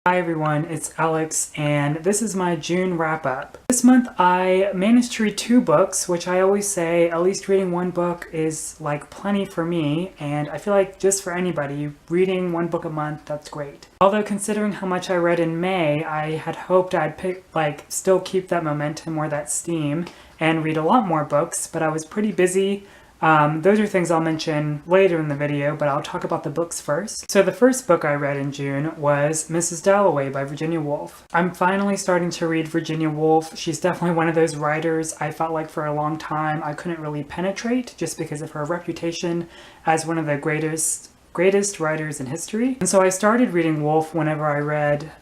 Hi everyone, it's Alex, and this is my June wrap-up. This month I managed to read 2 books, which I always say at least reading 1 book is like plenty for me, and I feel like just for anybody, reading 1 book a month, that's great. Although considering how much I read in May, I had hoped I'd still keep that momentum or that steam and read a lot more books, but I was pretty busy. Those are things I'll mention later in the video, but I'll talk about the books first. So the first book I read in June was Mrs. Dalloway by Virginia Woolf. I'm finally starting to read Virginia Woolf. She's definitely one of those writers I felt like for a long time I couldn't really penetrate just because of her reputation as one of the greatest writers in history. And so I started reading Woolf whenever I read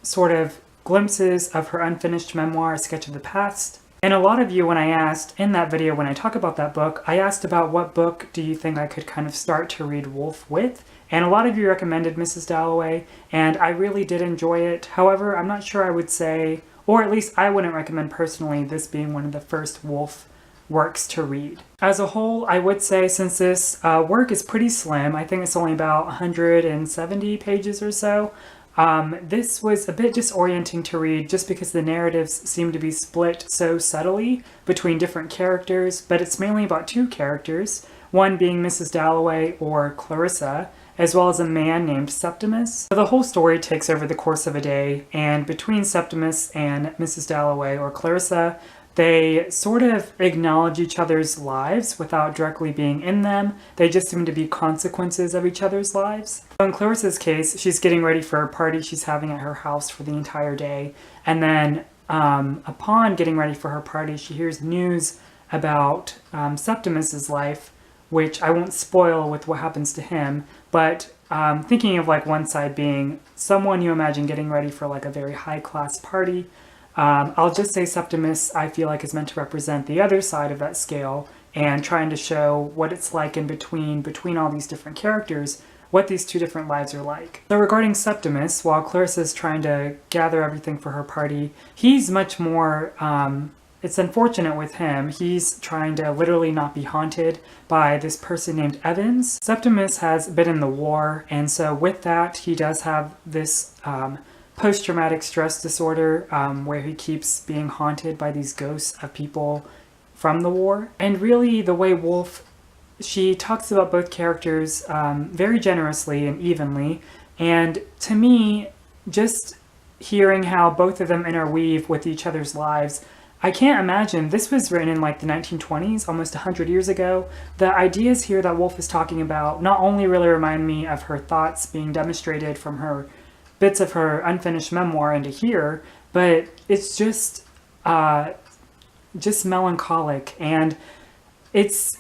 sort of glimpses of her unfinished memoir, A Sketch of the Past. And a lot of you, when I asked in that video, when I talk about that book, I asked about what book do you think I could kind of start to read Woolf with? And a lot of you recommended Mrs. Dalloway, and I really did enjoy it. However, I'm not sure I would say, or at least I wouldn't recommend personally, this being one of the first Woolf works to read. As a whole, I would say since this work is pretty slim, I think it's only about 170 pages or so, this was a bit disorienting to read just because the narratives seem to be split so subtly between different characters, but it's mainly about 2 characters, one being Mrs. Dalloway, or Clarissa, as well as a man named Septimus. So the whole story takes over the course of a day, and between Septimus and Mrs. Dalloway, or Clarissa, they sort of acknowledge each other's lives without directly being in them. They just seem to be consequences of each other's lives. So in Clarissa's case, she's getting ready for a party she's having at her house for the entire day. And then upon getting ready for her party, she hears news about Septimus's life, which I won't spoil with what happens to him. But thinking of like one side being someone you imagine getting ready for like a very high-class party. I'll just say Septimus, I feel like, is meant to represent the other side of that scale and trying to show what it's like in between all these different characters, what these 2 different lives are like. So regarding Septimus, while Clarissa's trying to gather everything for her party, he's much more, it's unfortunate with him, he's trying to literally not be haunted by this person named Evans. Septimus has been in the war, and so with that, he does have this post-traumatic stress disorder where he keeps being haunted by these ghosts of people from the war. And really the way Woolf, she talks about both characters very generously and evenly, and to me, just hearing how both of them interweave with each other's lives, I can't imagine, this was written in like the 1920s, almost 100 years ago. The ideas here that Woolf is talking about not only really remind me of her thoughts being demonstrated from her bits of her unfinished memoir into here, but it's just melancholic, and it's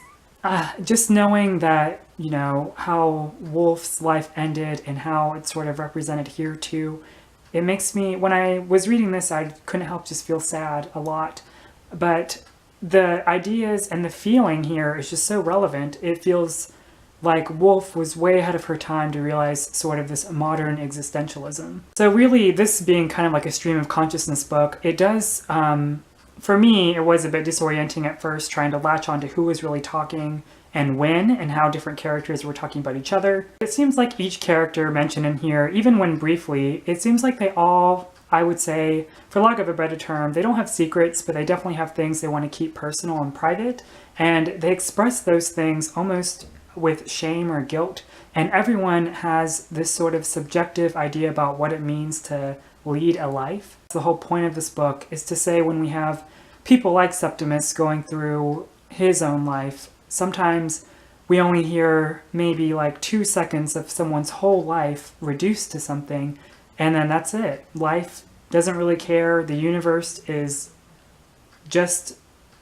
just knowing that, you know, how Woolf's life ended and how it's sort of represented here too. It makes me, when I was reading this, I couldn't help just feel sad a lot, but the ideas and the feeling here is just so relevant. It feels like Woolf was way ahead of her time to realize sort of this modern existentialism. So really, this being kind of like a stream of consciousness book, it does, for me, it was a bit disorienting at first, trying to latch onto who was really talking and when, and how different characters were talking about each other. It seems like each character mentioned in here, even when briefly, it seems like they all, I would say, for lack of a better term, they don't have secrets, but they definitely have things they want to keep personal and private, and they express those things almost with shame or guilt, and everyone has this sort of subjective idea about what it means to lead a life. The whole point of this book is to say when we have people like Septimus going through his own life, sometimes we only hear maybe like 2 seconds of someone's whole life reduced to something, and then that's it. Life doesn't really care. The universe is just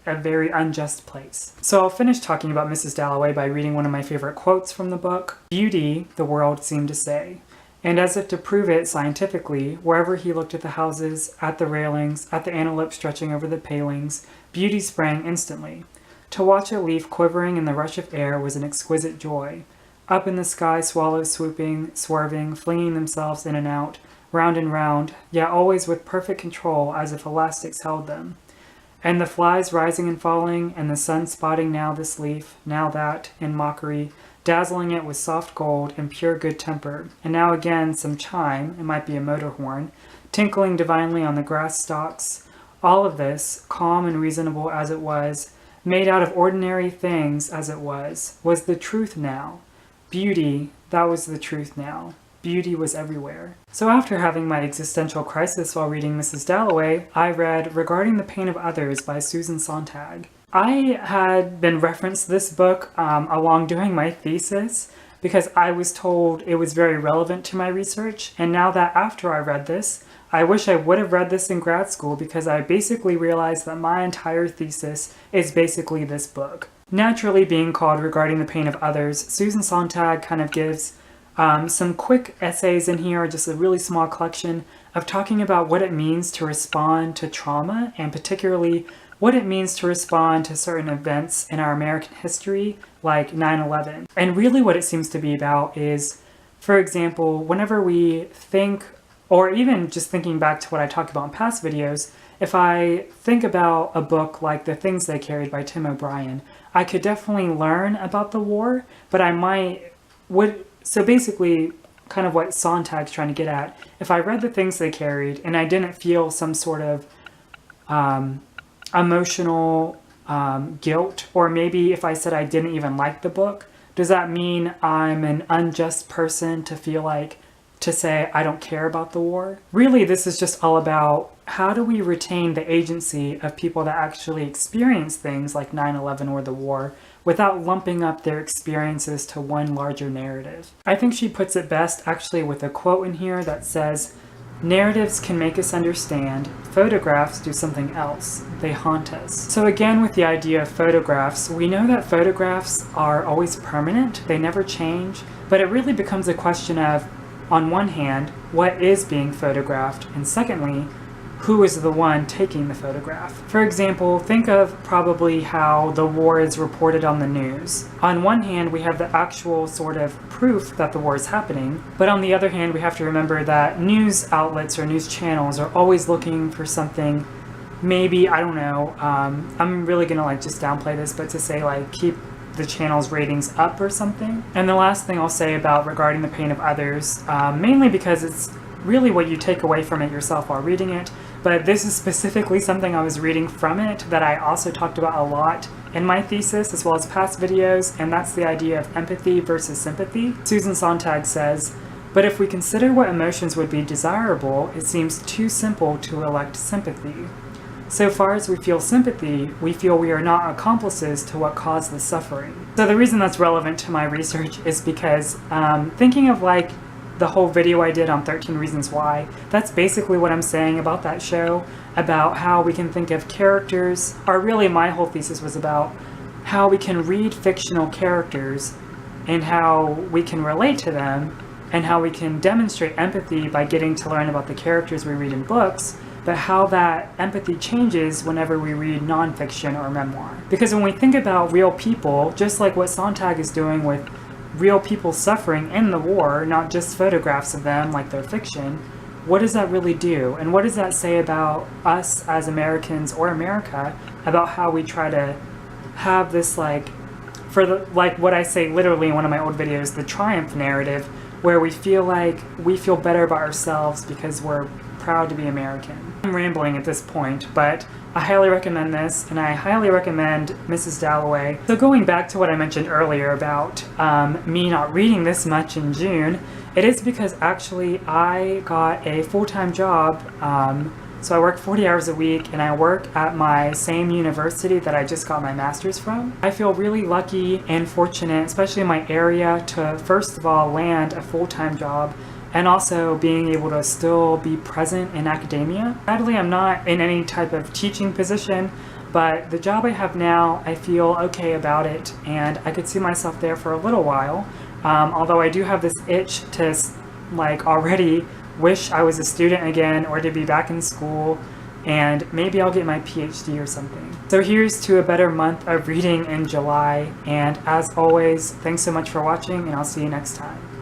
a very unjust place. So I'll finish talking about Mrs. Dalloway by reading one of my favorite quotes from the book. "Beauty, the world seemed to say. And as if to prove it scientifically, wherever he looked at the houses, at the railings, at the antelope stretching over the palings, beauty sprang instantly. To watch a leaf quivering in the rush of air was an exquisite joy. Up in the sky, swallows swooping, swerving, flinging themselves in and out, round, yet always with perfect control as if elastics held them. And the flies rising and falling, and the sun spotting now this leaf, now that, in mockery, dazzling it with soft gold and pure good temper, and now again some chime, it might be a motor horn, tinkling divinely on the grass stalks. All of this, calm and reasonable as it was, made out of ordinary things as it was the truth now. Beauty, that was the truth now. Beauty was everywhere. So after having my existential crisis while reading Mrs. Dalloway, I read Regarding the Pain of Others by Susan Sontag. I had been referenced this book along doing my thesis because I was told it was very relevant to my research, and now that after I read this, I wish I would have read this in grad school because I basically realized that my entire thesis is basically this book. Naturally being called Regarding the Pain of Others, Susan Sontag kind of gives some quick essays in here, just a really small collection of talking about what it means to respond to trauma, and particularly what it means to respond to certain events in our American history, like 9/11. And really what it seems to be about is, for example, whenever we think, or even just thinking back to what I talked about in past videos, if I think about a book like The Things They Carried by Tim O'Brien, I could definitely learn about the war, but so basically, kind of what Sontag's trying to get at, if I read The Things They Carried and I didn't feel some sort of emotional guilt, or maybe if I said I didn't even like the book, does that mean I'm an unjust person to say I don't care about the war? Really, this is just all about how do we retain the agency of people that actually experience things like 9/11 or the war without lumping up their experiences to one larger narrative. I think she puts it best actually with a quote in here that says, "Narratives can make us understand. Photographs do something else. They haunt us." So again, with the idea of photographs, we know that photographs are always permanent. They never change. But it really becomes a question of, on one hand, what is being photographed? And secondly, who is the one taking the photograph? For example, think of probably how the war is reported on the news. On one hand, we have the actual sort of proof that the war is happening, but on the other hand, we have to remember that news outlets or news channels are always looking for something, maybe, I don't know, I'm really gonna just downplay this, but to say keep the channel's ratings up or something. And the last thing I'll say about Regarding the Pain of Others, mainly because it's really what you take away from it yourself while reading it, but this is specifically something I was reading from it that I also talked about a lot in my thesis as well as past videos, and that's the idea of empathy versus sympathy. Susan Sontag says, "But if we consider what emotions would be desirable, it seems too simple to elect sympathy. So far as we feel sympathy, we feel we are not accomplices to what caused the suffering." So the reason that's relevant to my research is because thinking of the whole video I did on 13 Reasons Why, that's basically what I'm saying about that show, about how we can think of characters, or really my whole thesis was about how we can read fictional characters and how we can relate to them and how we can demonstrate empathy by getting to learn about the characters we read in books, but how that empathy changes whenever we read nonfiction or memoir. Because when we think about real people, just like what Sontag is doing with real people suffering in the war, not just photographs of them like they're fiction, what does that really do? And what does that say about us as Americans or America, about how we try to have this what I say literally in one of my old videos, the triumph narrative, where we feel better about ourselves because we're proud to be American. I'm rambling at this point, but I highly recommend this, and I highly recommend Mrs. Dalloway. So going back to what I mentioned earlier about me not reading this much in June, it is because actually I got a full-time job. So I work 40 hours a week, and I work at my same university that I just got my master's from. I feel really lucky and fortunate, especially in my area, to first of all land a full-time job, and also being able to still be present in academia. Sadly, I'm not in any type of teaching position, but the job I have now, I feel okay about it, and I could see myself there for a little while. Although I do have this itch to already wish I was a student again, or to be back in school, and maybe I'll get my PhD or something. So here's to a better month of reading in July, and as always, thanks so much for watching, and I'll see you next time.